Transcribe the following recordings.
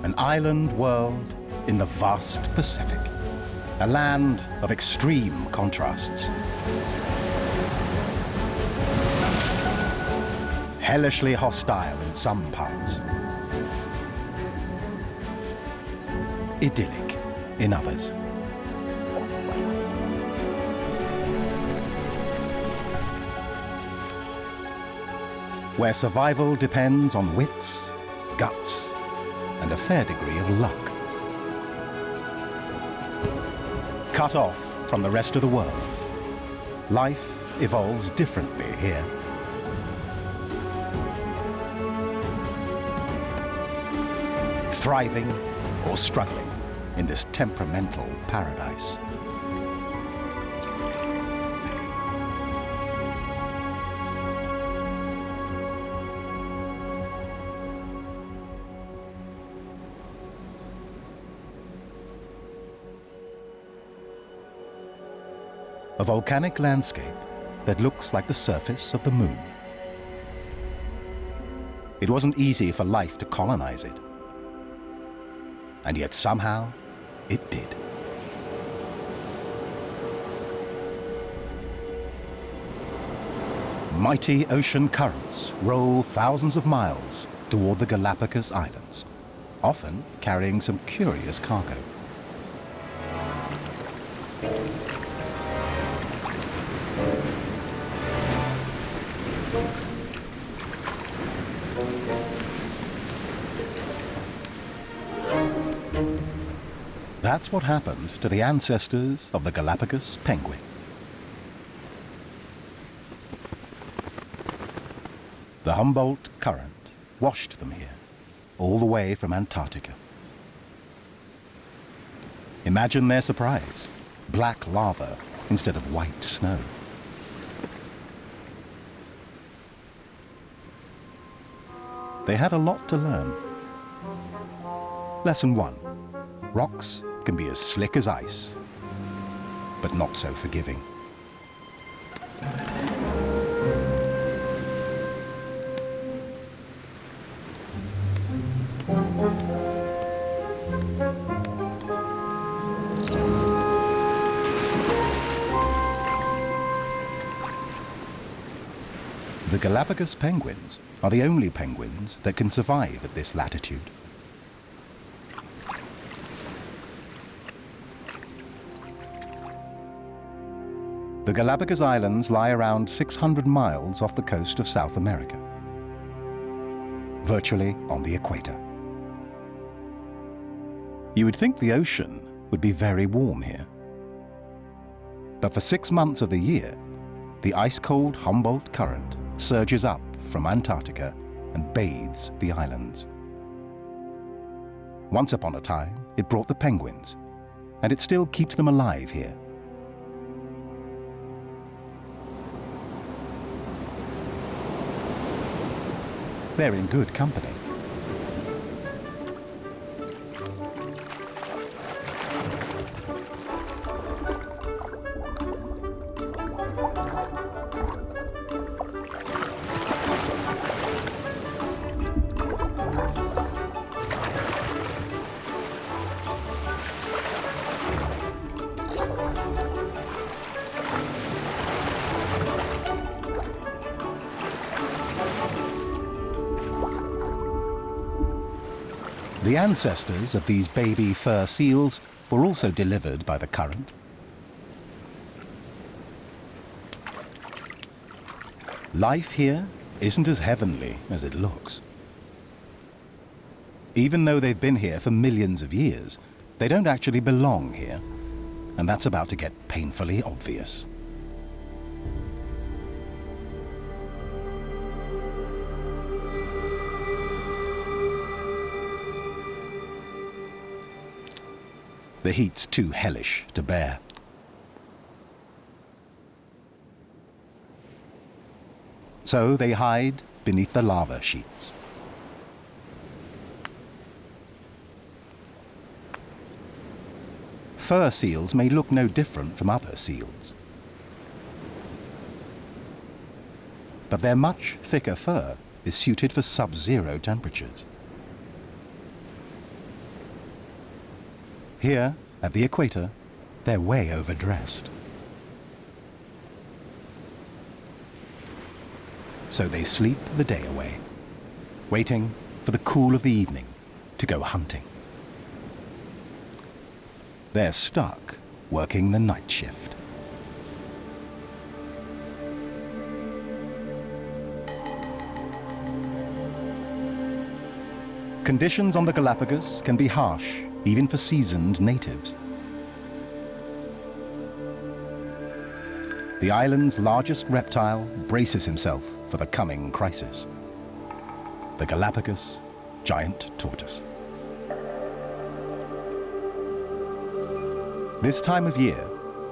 an island world in the vast Pacific, a land of extreme contrasts. Hellishly hostile in some parts, idyllic in others. Where survival depends on wits, guts, and a fair degree of luck. Cut off from the rest of the world, life evolves differently here. Thriving or struggling in this temperamental paradise. A volcanic landscape that looks like the surface of the moon. It wasn't easy for life to colonize it. And yet somehow, it did. Mighty ocean currents roll thousands of miles toward the Galapagos Islands, often carrying some curious cargo. That's what happened to the ancestors of the Galapagos penguin. The Humboldt current washed them here, all the way from Antarctica. Imagine their surprise, black lava instead of white snow. They had a lot to learn. Lesson 1. Rocks can be as slick as ice, but not so forgiving. The Galapagos penguins are the only penguins that can survive at this latitude. The Galapagos Islands lie around 600 miles off the coast of South America, virtually on the equator. You would think the ocean would be very warm here. But for 6 months of the year, the ice-cold Humboldt current surges up from Antarctica and bathes the islands. Once upon a time, it brought the penguins, and it still keeps them alive here. They're in good company. The ancestors of these baby fur seals were also delivered by the current. Life here isn't as heavenly as it looks. Even though they've been here for millions of years, they don't actually belong here, and that's about to get painfully obvious. The heat's too hellish to bear. So they hide beneath the lava sheets. Fur seals may look no different from other seals. But their much thicker fur is suited for sub-zero temperatures. Here, at the equator, they're way overdressed. So they sleep the day away, waiting for the cool of the evening to go hunting. They're stuck working the night shift. Conditions on the Galapagos can be harsh, even for seasoned natives. The island's largest reptile braces himself for the coming crisis. The Galapagos giant tortoise. This time of year,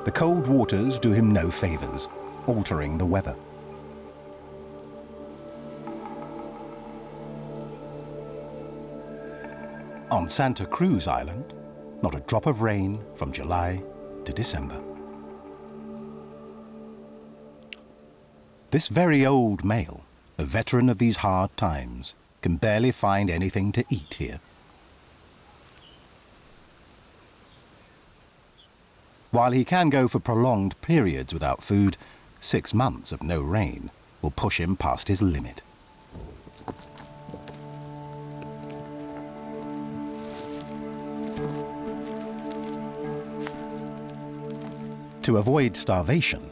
the cold waters do him no favors, altering the weather. On Santa Cruz Island, not a drop of rain from July to December. This very old male, a veteran of these hard times, can barely find anything to eat here. While he can go for prolonged periods without food, 6 months of no rain will push him past his limit. To avoid starvation,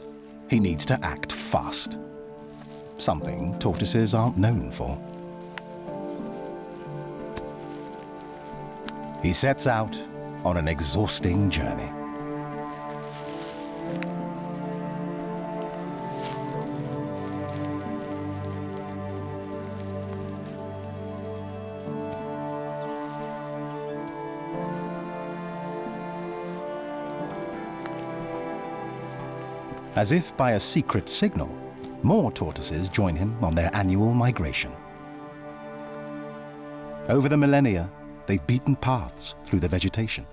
he needs to act fast, something tortoises aren't known for. He sets out on an exhausting journey. As if by a secret signal, more tortoises join him on their annual migration. Over the millennia, they've beaten paths through the vegetation.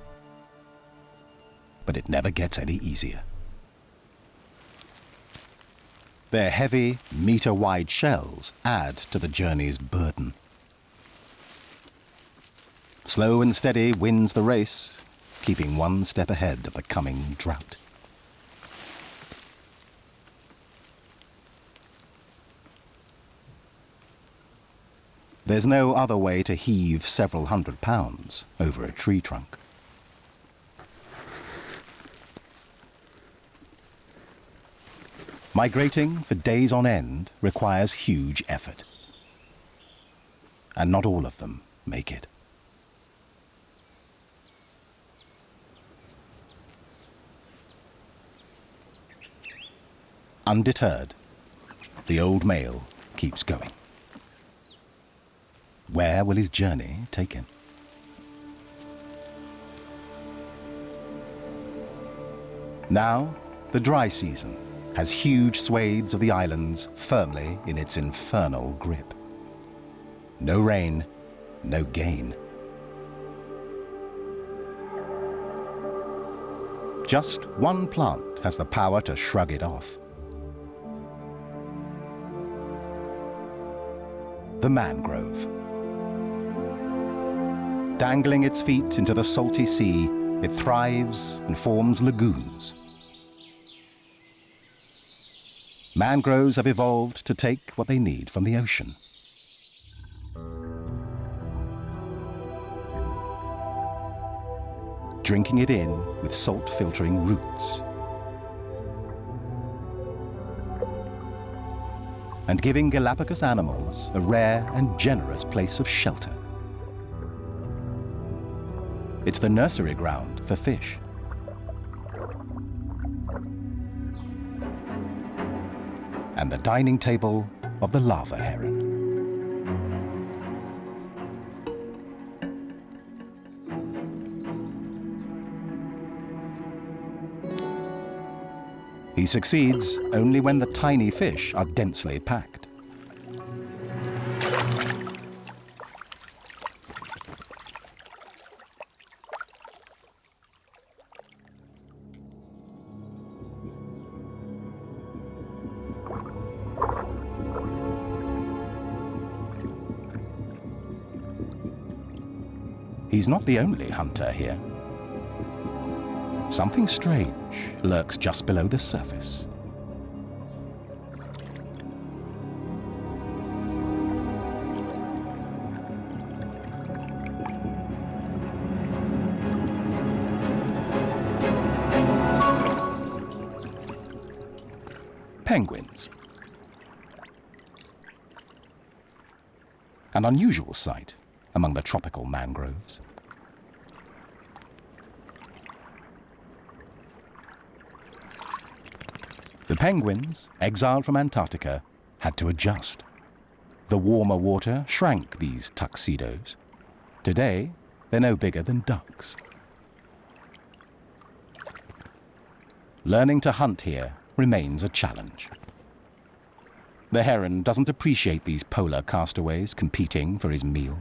But it never gets any easier. Their heavy, meter-wide shells add to the journey's burden. Slow and steady wins the race, keeping one step ahead of the coming drought. There's no other way to heave several hundred pounds over a tree trunk. Migrating for days on end requires huge effort. And not all of them make it. Undeterred, the old male keeps going. Where will his journey take him? Now, the dry season has huge swathes of the islands firmly in its infernal grip. No rain, no gain. Just one plant has the power to shrug it off. The mangrove. Dangling its feet into the salty sea, it thrives and forms lagoons. Mangroves have evolved to take what they need from the ocean. Drinking it in with salt-filtering roots. And giving Galapagos animals a rare and generous place of shelter. It's the nursery ground for fish. And the dining table of the lava heron. He succeeds only when the tiny fish are densely packed. He's not the only hunter here. something strange lurks just below the surface. Penguins. An unusual sight among the tropical mangroves. The penguins, exiled from Antarctica, had to adjust. The warmer water shrank these tuxedos. Today, they're no bigger than ducks. Learning to hunt here remains a challenge. The heron doesn't appreciate these polar castaways competing for his meal.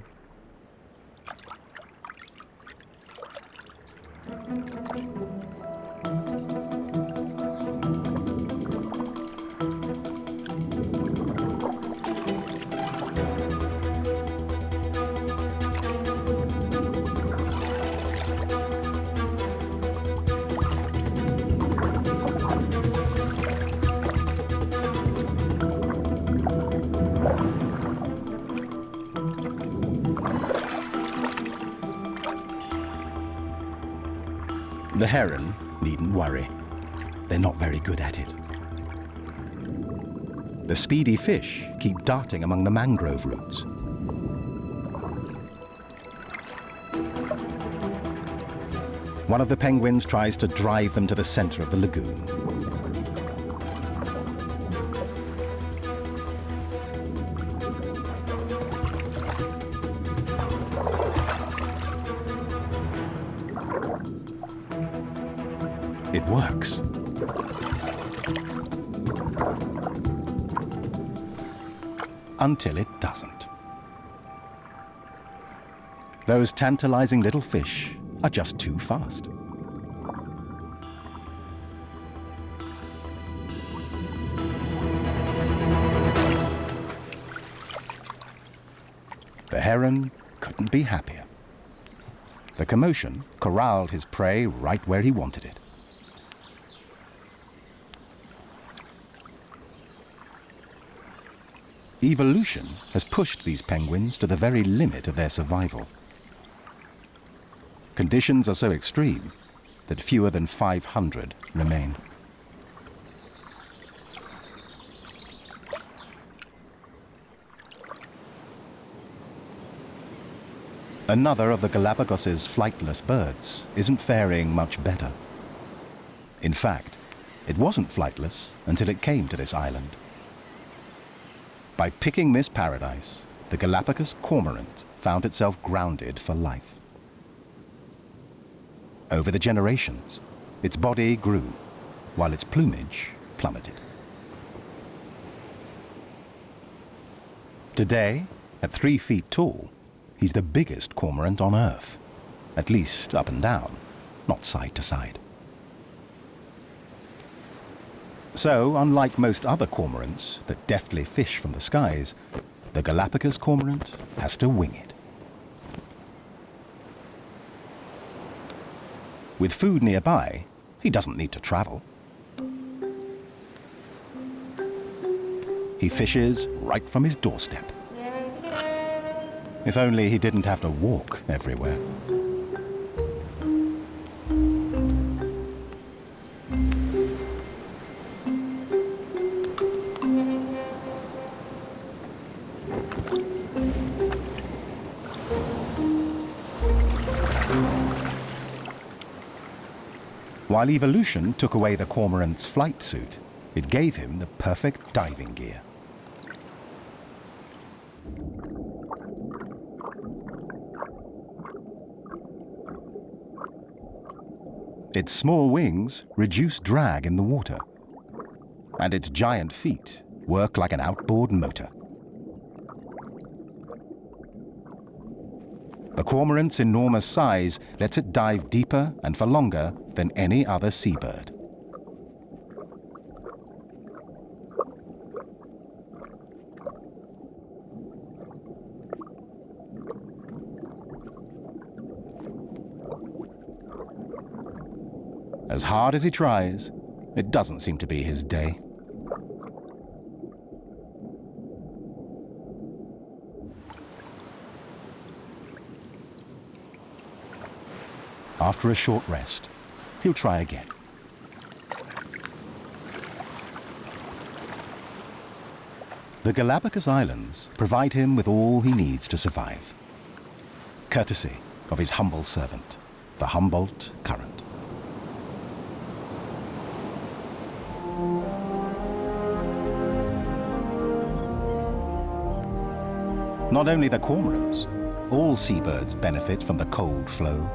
The heron needn't worry. They're not very good at it. The speedy fish keep darting among the mangrove roots. One of the penguins tries to drive them to the center of the lagoon. It works. Until it doesn't. Those tantalizing little fish are just too fast. The heron couldn't be happier. The commotion corralled his prey right where he wanted it. Evolution has pushed these penguins to the very limit of their survival. Conditions are so extreme that fewer than 500 remain. Another of the Galapagos' flightless birds isn't faring much better. In fact, it wasn't flightless until it came to this island. By picking this paradise, the Galapagos cormorant found itself grounded for life. Over the generations, its body grew, while its plumage plummeted. Today, at 3 feet tall, he's the biggest cormorant on Earth, at least up and down, not side to side. So, unlike most other cormorants that deftly fish from the skies, the Galapagos cormorant has to wing it. With food nearby, he doesn't need to travel. He fishes right from his doorstep. If only he didn't have to walk everywhere. While evolution took away the cormorant's flight suit, it gave him the perfect diving gear. Its small wings reduce drag in the water, and its giant feet work like an outboard motor. The cormorant's enormous size lets it dive deeper and for longer than any other seabird. As hard as he tries, it doesn't seem to be his day. After a short rest, he'll try again. The Galapagos Islands provide him with all he needs to survive, courtesy of his humble servant, the Humboldt current. Not only the cormorants, all seabirds benefit from the cold flow.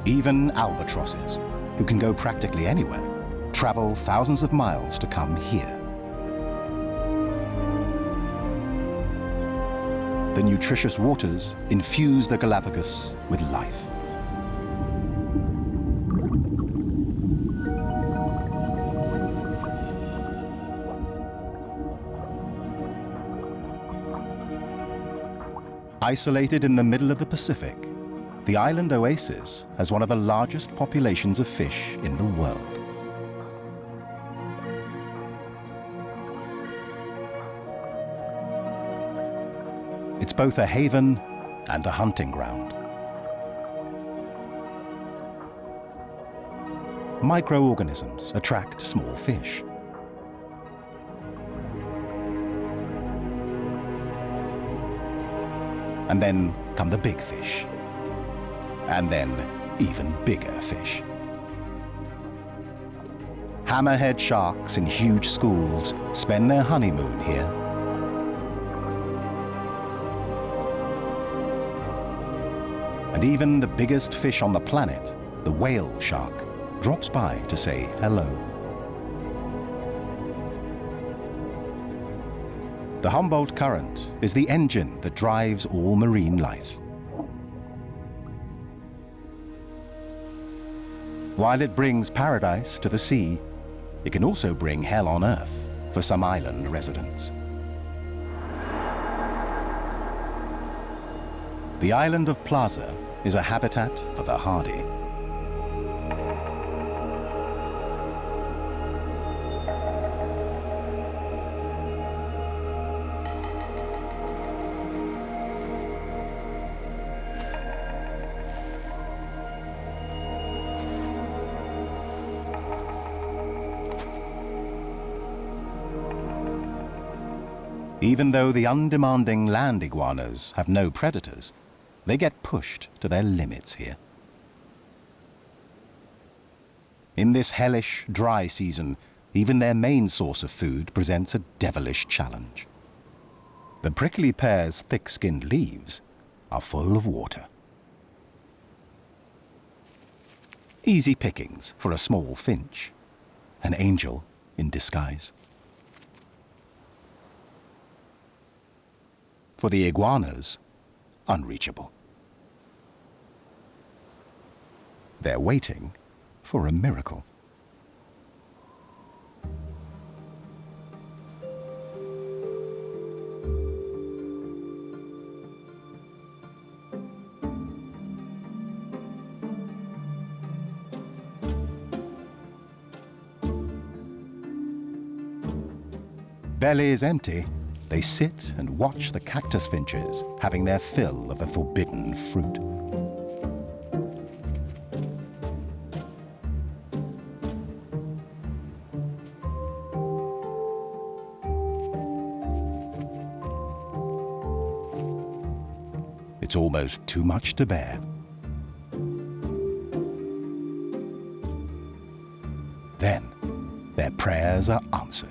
Even albatrosses, who can go practically anywhere, travel thousands of miles to come here. The nutritious waters infuse the Galapagos with life. Isolated in the middle of the Pacific, the island oasis has one of the largest populations of fish in the world. It's both a haven and a hunting ground. Microorganisms attract small fish. And then come the big fish. And then even bigger fish. Hammerhead sharks in huge schools spend their honeymoon here. And even the biggest fish on the planet, the whale shark, drops by to say hello. The Humboldt current is the engine that drives all marine life. While it brings paradise to the sea, it can also bring hell on earth for some island residents. The island of Plaza is a habitat for the hardy. Even though the undemanding land iguanas have no predators, they get pushed to their limits here. In this hellish, dry season, even their main source of food presents a devilish challenge. The prickly pear's thick-skinned leaves are full of water. Easy pickings for a small finch, an angel in disguise. For the iguanas, unreachable. They're waiting for a miracle. Bellies empty, they sit and watch the cactus finches having their fill of the forbidden fruit. It's almost too much to bear. Then, their prayers are answered.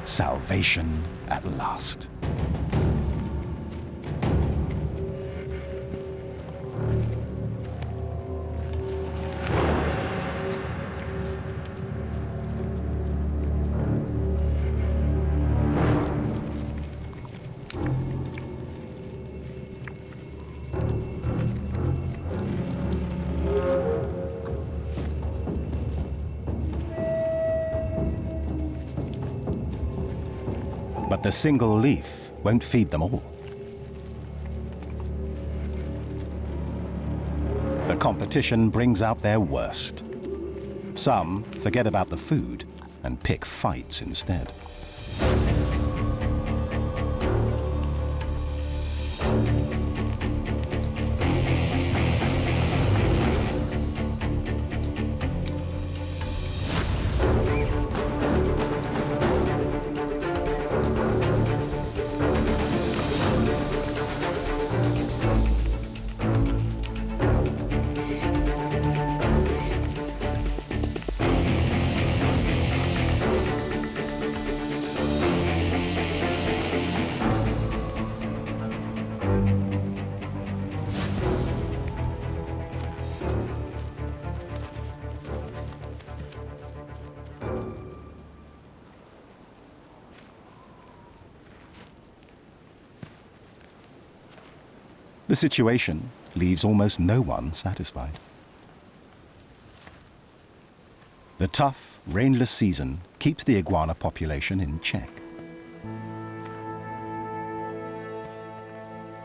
Salvation at last. But the single leaf won't feed them all. The competition brings out their worst. Some forget about the food and pick fights instead. The situation leaves almost no one satisfied. The tough, rainless season keeps the iguana population in check.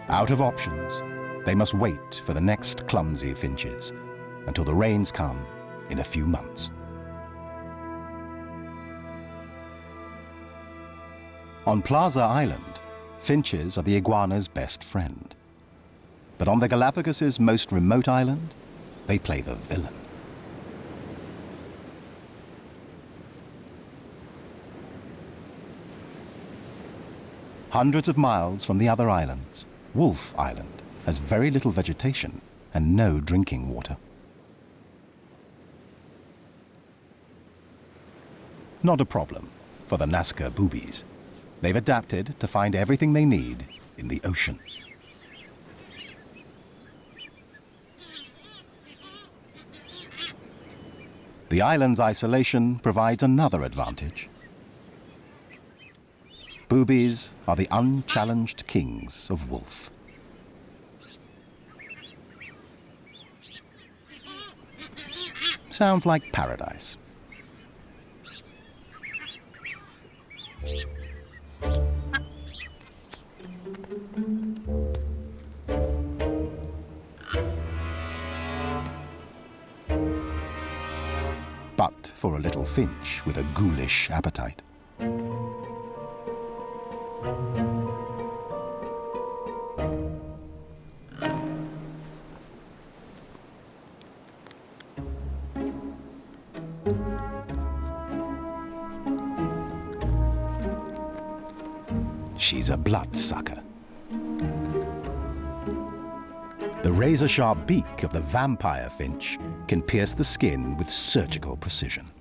Out of options, they must wait for the next clumsy finches until the rains come in a few months. On Plaza Island, finches are the iguana's best friend. But on the Galapagos' most remote island, they play the villain. Hundreds of miles from the other islands, Wolf Island has very little vegetation and no drinking water. Not a problem for the Nazca boobies. They've adapted to find everything they need in the ocean. The island's isolation provides another advantage. Boobies are the unchallenged kings of wolf. Sounds like paradise. But for a little finch with a ghoulish appetite. She's a bloodsucker. The razor-sharp beak of the vampire finch can pierce the skin with surgical precision.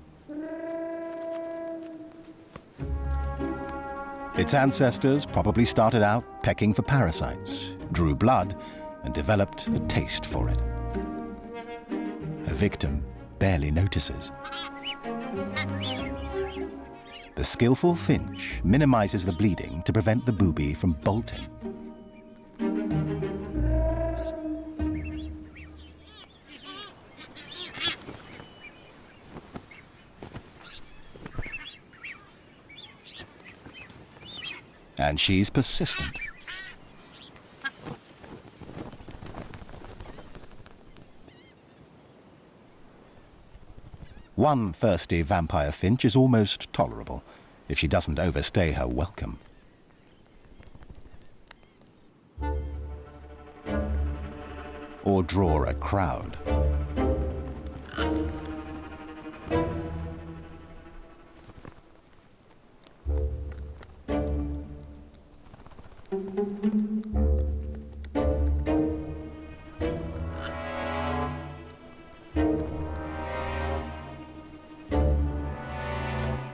Its ancestors probably started out pecking for parasites, drew blood, and developed a taste for it. A victim barely notices. The skillful finch minimizes the bleeding to prevent the booby from bolting. And she's persistent. One thirsty vampire finch is almost tolerable if she doesn't overstay her welcome. Or draw a crowd.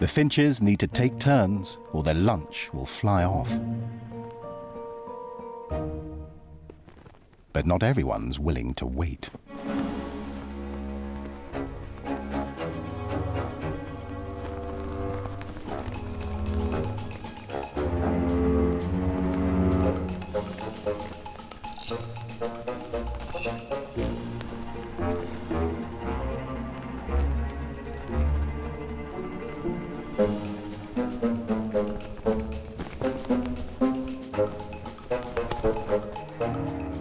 The finches need to take turns or their lunch will fly off. But not everyone's willing to wait.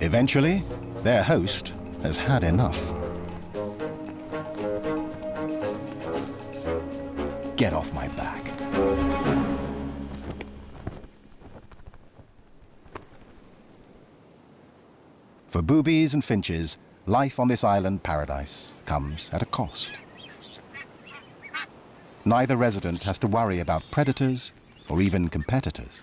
Eventually, their host has had enough. Get off my back. For boobies and finches, life on this island paradise comes at a cost. Neither resident has to worry about predators or even competitors.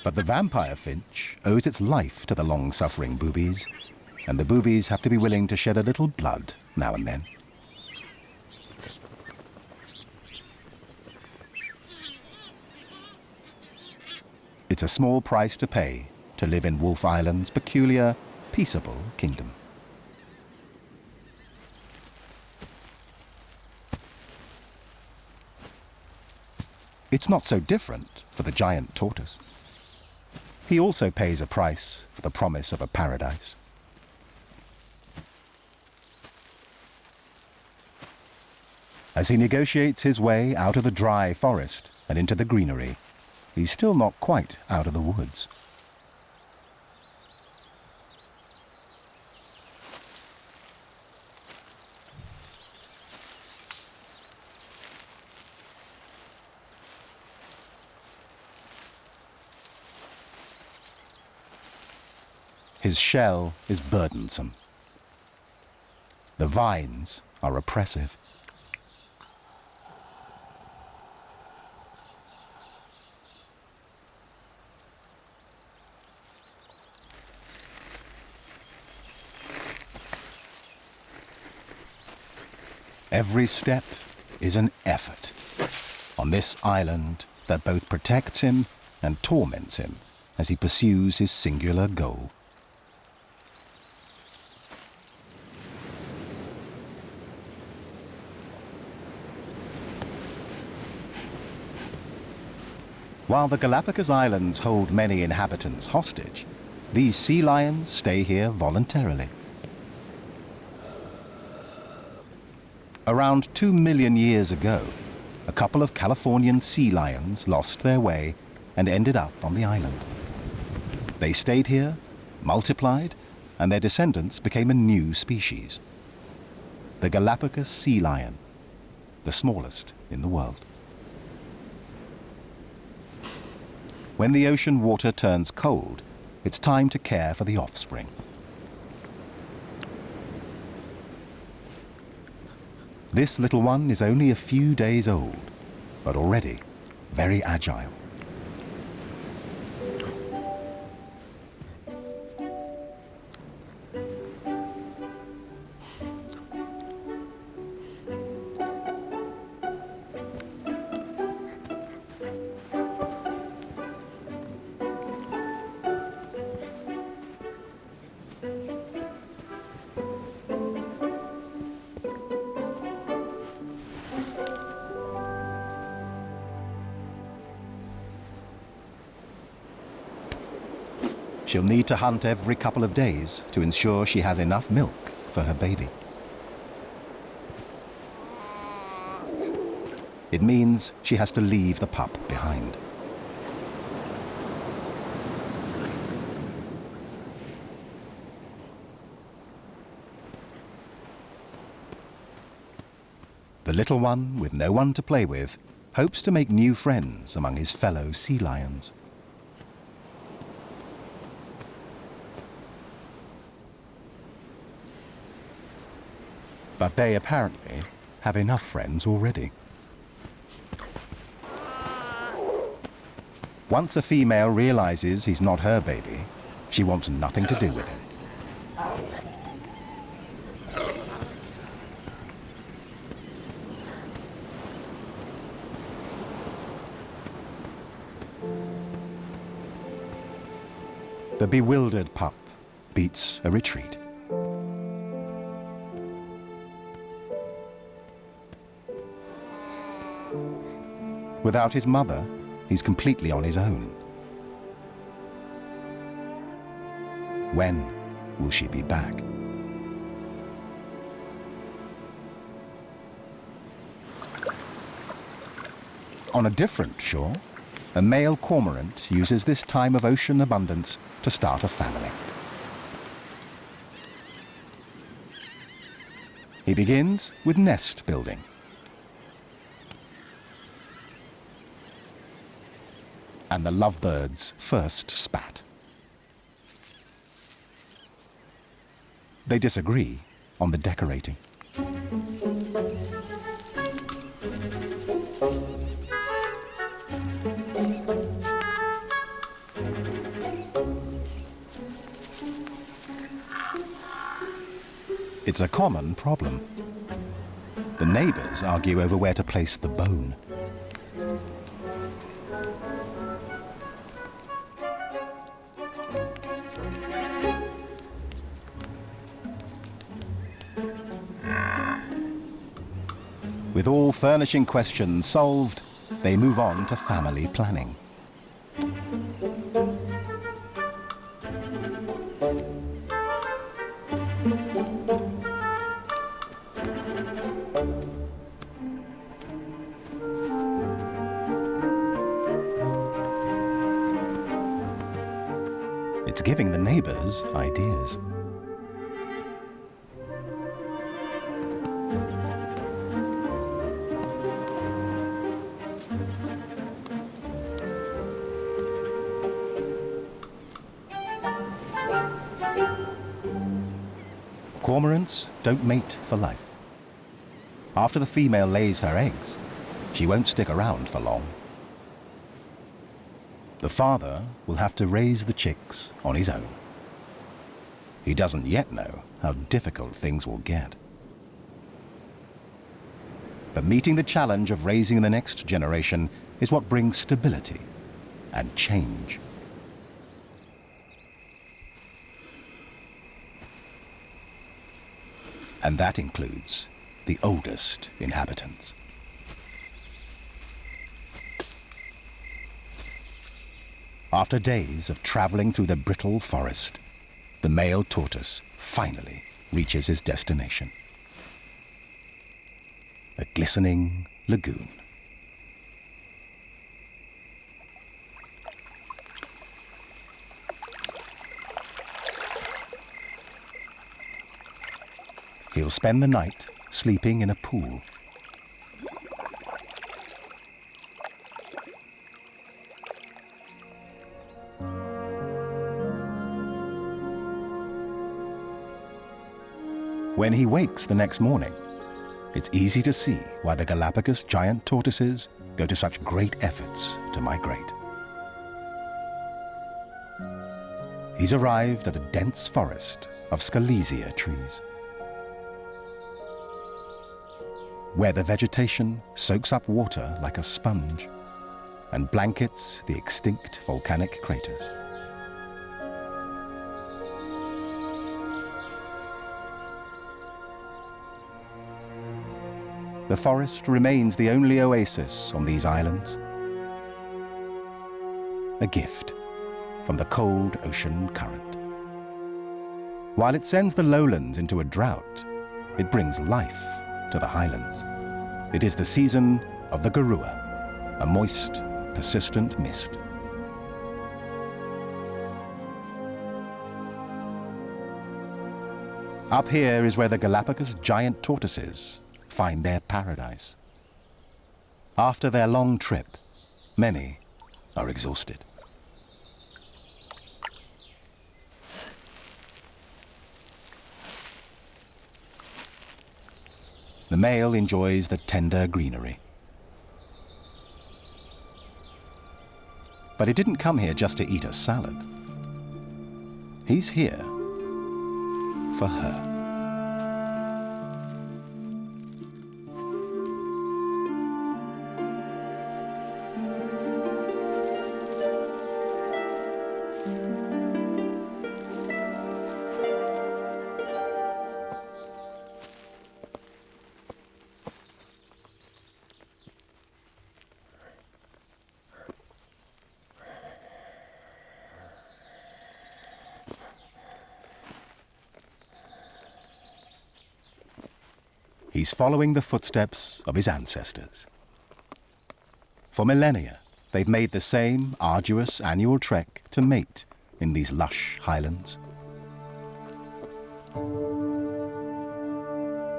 But the vampire finch owes its life to the long-suffering boobies, and the boobies have to be willing to shed a little blood now and then. It's a small price to pay to live in Wolf Island's peculiar, peaceable kingdom. It's not so different for the giant tortoise. He also pays a price for the promise of a paradise. As he negotiates his way out of the dry forest and into the greenery, he's still not quite out of the woods. His shell is burdensome. The vines are oppressive. Every step is an effort on this island that both protects him and torments him as he pursues his singular goal. While the Galapagos Islands hold many inhabitants hostage, these sea lions stay here voluntarily. Around 2 million years ago, a couple of Californian sea lions lost their way and ended up on the island. They stayed here, multiplied, and their descendants became a new species. The Galapagos sea lion, the smallest in the world. When the ocean water turns cold, it's time to care for the offspring. This little one is only a few days old, but already very agile. She'll need to hunt every couple of days to ensure she has enough milk for her baby. It means she has to leave the pup behind. The little one, with no one to play with, hopes to make new friends among his fellow sea lions. But they apparently have enough friends already. Once a female realizes he's not her baby, she wants nothing to do with him. The bewildered pup beats a retreat. Without his mother, he's completely on his own. When will she be back? On a different shore, a male cormorant uses this time of ocean abundance to start a family. He begins with nest building. And the lovebirds first spat. They disagree on the decorating. It's a common problem. The neighbors argue over where to place the bone. With all furnishing questions solved, they move on to family planning. It's giving the neighbors ideas. Cormorants don't mate for life. After the female lays her eggs, she won't stick around for long. The father will have to raise the chicks on his own. He doesn't yet know how difficult things will get. But meeting the challenge of raising the next generation is what brings stability and change. And that includes the oldest inhabitants. After days of traveling through the brittle forest, the male tortoise finally reaches his destination. A glistening lagoon. He'll spend the night sleeping in a pool. When he wakes the next morning, it's easy to see why the Galapagos giant tortoises go to such great efforts to migrate. He's arrived at a dense forest of Scalesia trees, where the vegetation soaks up water like a sponge and blankets the extinct volcanic craters. The forest remains the only oasis on these islands, a gift from the cold ocean current. While it sends the lowlands into a drought, it brings life to the highlands. It is the season of the garua, a moist, persistent mist. Up here is where the Galapagos giant tortoises find their paradise. After their long trip, many are exhausted. The male enjoys the tender greenery. But he didn't come here just to eat a salad. He's here for her. He's following the footsteps of his ancestors. For millennia, they've made the same arduous annual trek to mate in these lush highlands.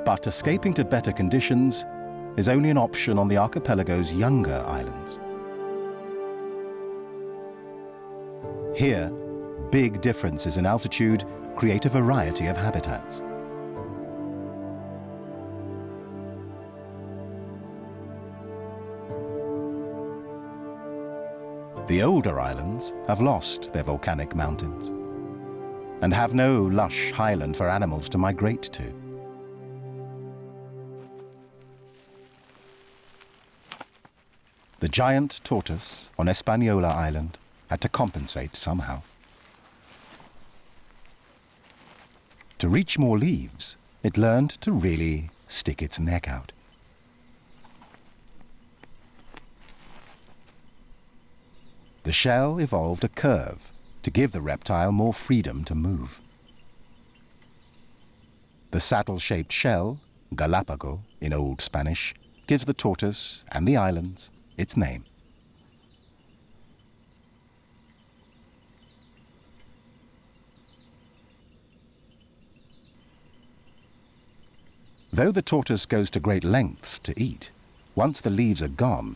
But escaping to better conditions is only an option on the archipelago's younger islands. Here, big differences in altitude create a variety of habitats. The older islands have lost their volcanic mountains and have no lush highland for animals to migrate to. The giant tortoise on Hispaniola Island had to compensate somehow. To reach more leaves, it learned to really stick its neck out. The shell evolved a curve to give the reptile more freedom to move. The saddle-shaped shell, Galapagos in Old Spanish, gives the tortoise and the islands its name. Though the tortoise goes to great lengths to eat, once the leaves are gone,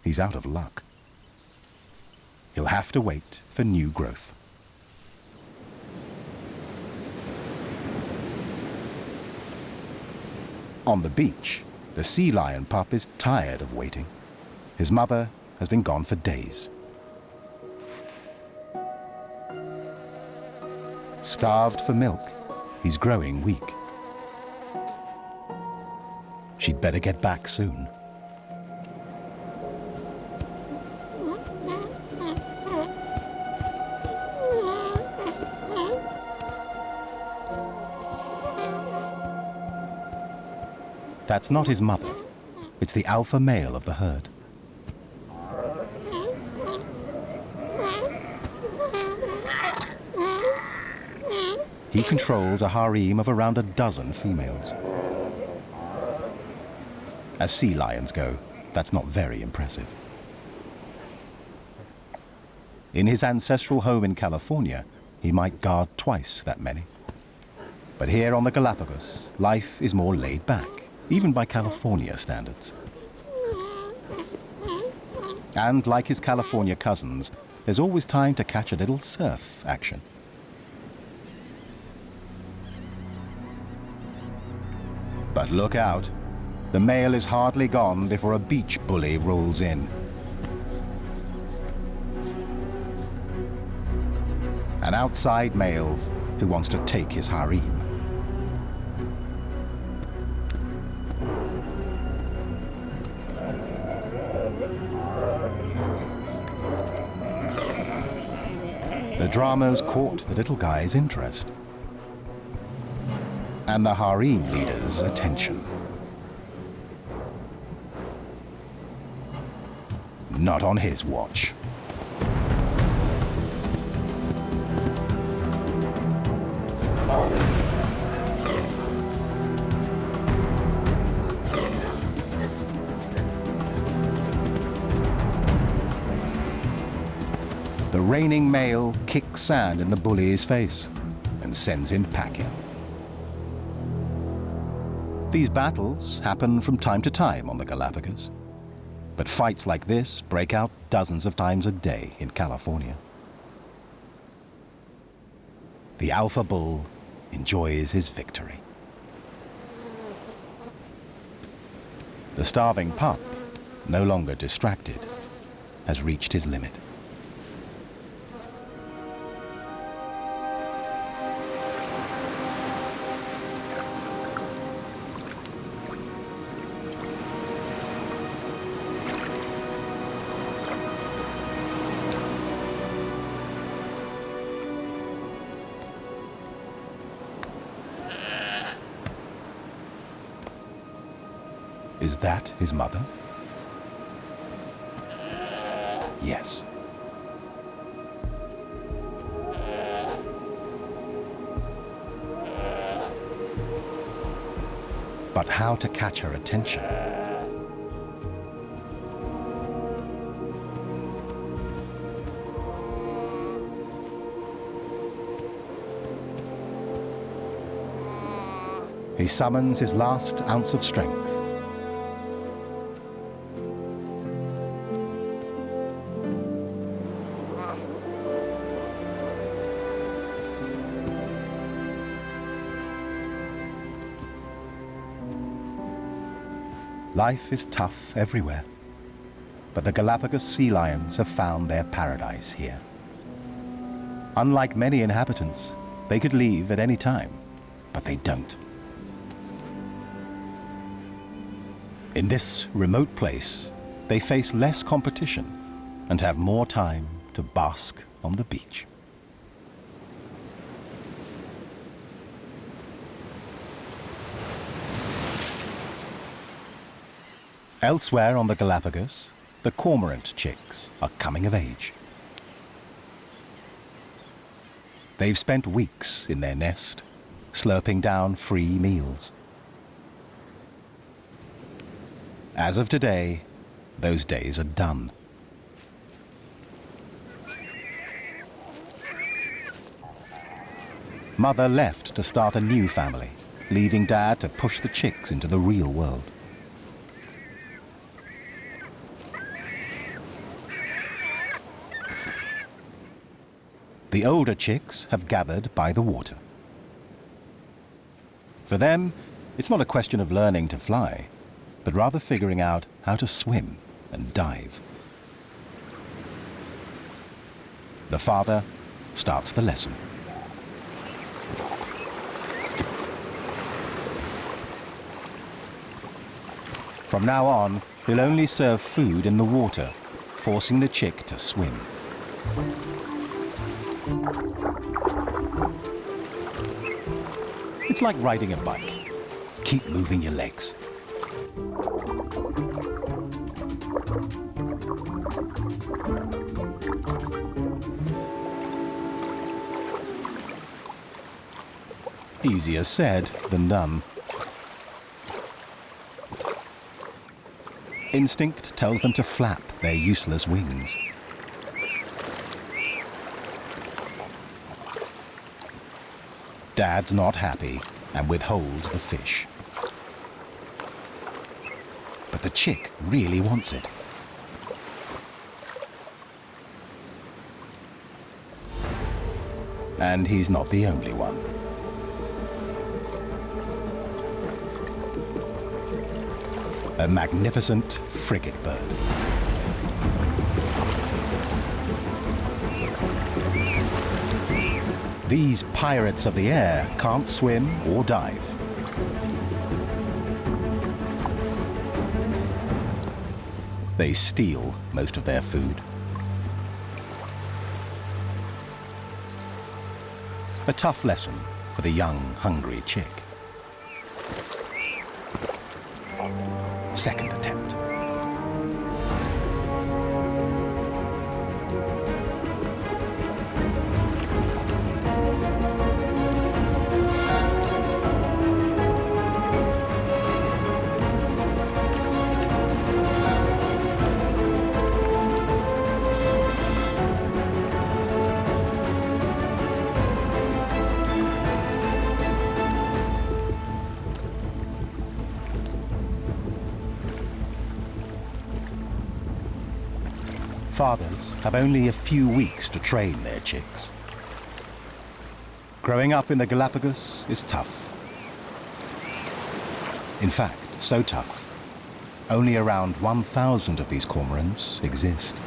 he's out of luck. He'll have to wait for new growth. On the beach, the sea lion pup is tired of waiting. His mother has been gone for days. Starved for milk, he's growing weak. She'd better get back soon. That's not his mother. It's the alpha male of the herd. He controls a harem of around a dozen females. As sea lions go, that's not very impressive. In his ancestral home in California, he might guard twice that many. But here on the Galapagos, life is more laid back, even by California standards. And like his California cousins, there's always time to catch a little surf action. But look out. The male is hardly gone before a beach bully rolls in. An outside male who wants to take his harem. The drama's caught the little guy's interest. And the harem leader's attention. Not on his watch. The reigning male kicks sand in the bully's face and sends him packing. These battles happen from time to time on the Galapagos. But fights like this break out dozens of times a day in California. The alpha bull enjoys his victory. The starving pup, no longer distracted, has reached his limit. Is that his mother? Yes. But how to catch her attention? He summons his last ounce of strength. Life is tough everywhere, but the Galapagos sea lions have found their paradise here. Unlike many inhabitants, they could leave at any time, but they don't. In this remote place, they face less competition and have more time to bask on the beach. Elsewhere on the Galapagos, the cormorant chicks are coming of age. They've spent weeks in their nest, slurping down free meals. As of today, those days are done. Mother left to start a new family, leaving Dad to push the chicks into the real world. The older chicks have gathered by the water. For them, it's not a question of learning to fly, but rather figuring out how to swim and dive. The father starts the lesson. From now on, he'll only serve food in the water, forcing the chick to swim. It's like riding a bike. Keep moving your legs. Easier said than done. Instinct tells them to flap their useless wings. Dad's not happy and withholds the fish. But the chick really wants it. And he's not the only one. A magnificent frigate bird. These pirates of the air can't swim or dive. They steal most of their food. A tough lesson for the young, hungry chick. Second attempt. Fathers have only a few weeks to train their chicks. Growing up in the Galapagos is tough. In fact, so tough, only around 1,000 of these cormorants exist.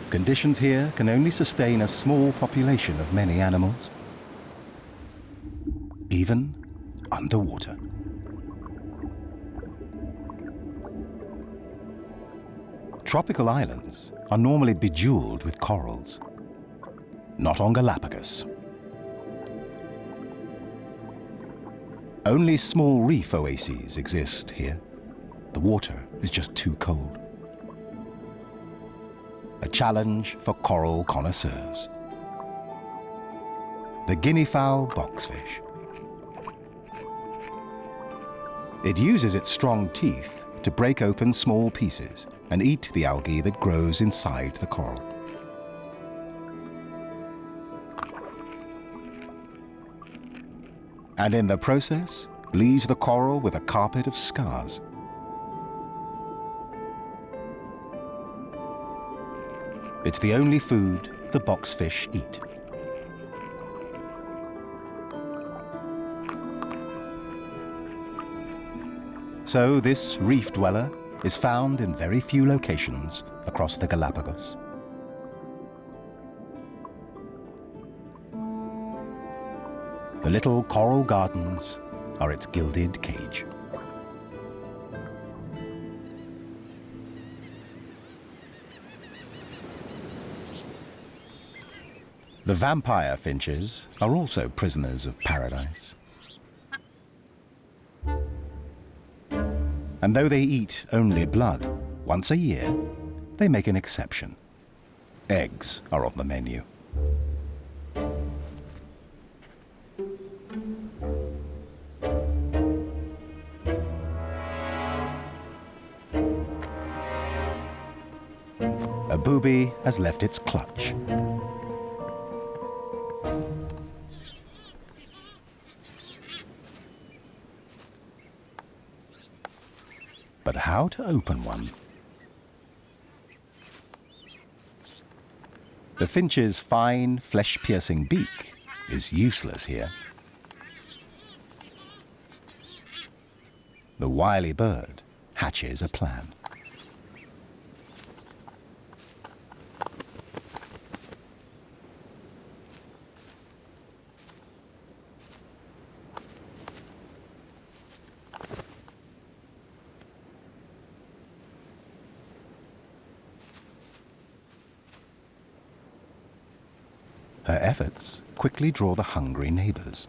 Conditions here can only sustain a small population of many animals, even underwater. Tropical islands are normally bejeweled with corals. Not on Galapagos. Only small reef oases exist here. The water is just too cold. A challenge for coral connoisseurs. The guinea fowl boxfish. It uses its strong teeth to break open small pieces and eat the algae that grows inside the coral. and in the process leaves the coral with a carpet of scars. It's the only food the boxfish eat. So this reef dweller is found in very few locations across the Galapagos. The little coral gardens are its gilded cage. The vampire finches are also prisoners of paradise. And though they eat only blood, once a year, they make an exception. Eggs are on the menu. A booby has left its clutch. But how to open one? The finch's fine, flesh-piercing beak is useless here. The wily bird hatches a plan. Her efforts quickly draw the hungry neighbors.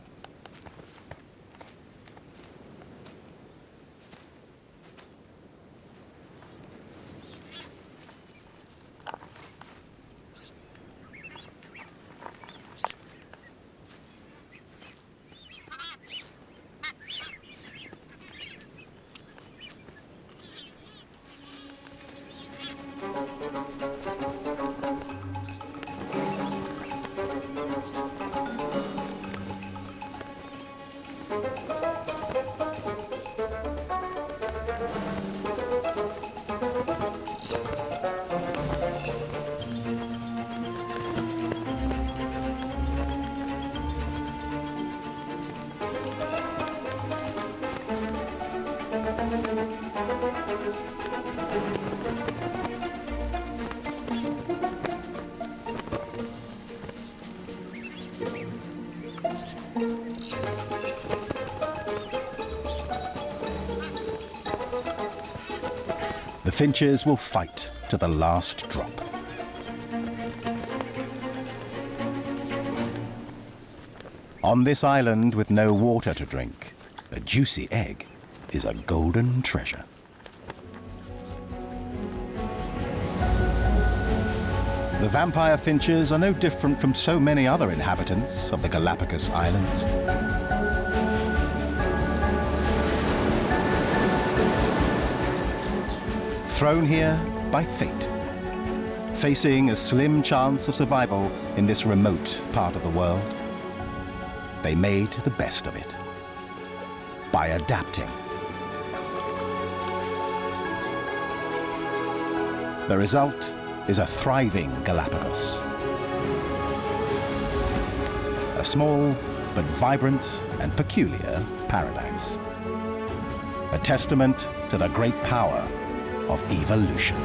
The finches will fight to the last drop. On this island with no water to drink, a juicy egg is a golden treasure. The vampire finches are no different from so many other inhabitants of the Galapagos Islands. Thrown here by fate, facing a slim chance of survival in this remote part of the world, they made the best of it by adapting. The result is a thriving Galapagos. A small but vibrant and peculiar paradise. A testament to the great power of evolution.